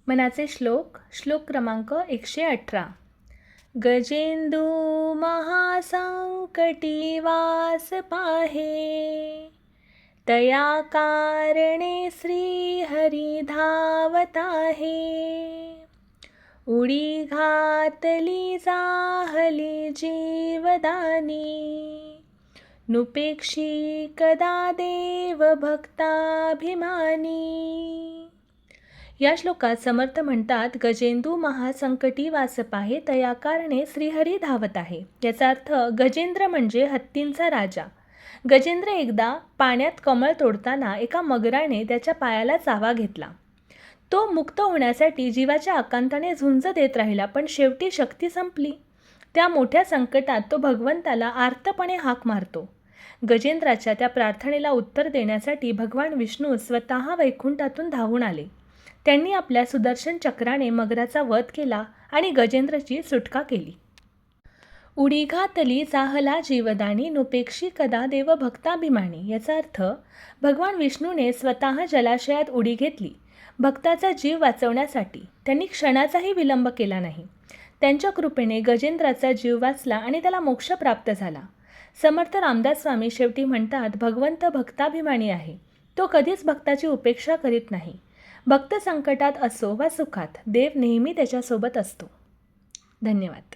मनाचे श्लोक क्रमांक 118. गजेंदू महासंकटी वास पाहे, तया कारणे श्री हरी धावत आहे. उडी घातली जाहली जीवदानी, नुपेक्षी कदा देव भक्ताभिमानी. या श्लोकात समर्थ म्हणतात, गजेंदू महासंकटी वास पाहे, तया कारणे श्रीहरी धावत आहे. याचा अर्थ गजेंद्र म्हणजे हत्तींचा राजा. गजेंद्र एकदा पाण्यात कमळ तोडताना एका मगराने त्याच्या पायाला चावा घेतला. तो मुक्त होण्यासाठी जीवाच्या आकांताने झुंज देत राहिला, पण शेवटी शक्ती संपली. त्या मोठ्या संकटात तो भगवंताला आर्तपणे हाक मारतो. गजेंद्राच्या त्या प्रार्थनेला उत्तर देण्यासाठी भगवान विष्णू स्वतः वैकुंठातून धावून आले. त्यांनी आपल्या सुदर्शन चक्राने मगराचा वध केला आणि गजेंद्रची सुटका केली. उडी घातली चाहला जीवदानी, नुपेक्षी कदा देव भक्ताभिमानी. याचा अर्थ भगवान विष्णूने स्वतः जलाशयात उडी घेतली. भक्ताचा जीव वाचवण्यासाठी त्यांनी क्षणाचाही विलंब केला नाही. त्यांच्या कृपेने गजेंद्राचा जीव वाचला आणि त्याला मोक्ष प्राप्त झाला. समर्थ रामदास स्वामी शेवटी म्हणतात, भगवंत भक्ताभिमानी आहे. तो कधीच भक्ताची उपेक्षा करीत नाही. भक्त संकटात असो वा सुखात, देव नेहमी त्याच्यासोबत असतो. धन्यवाद.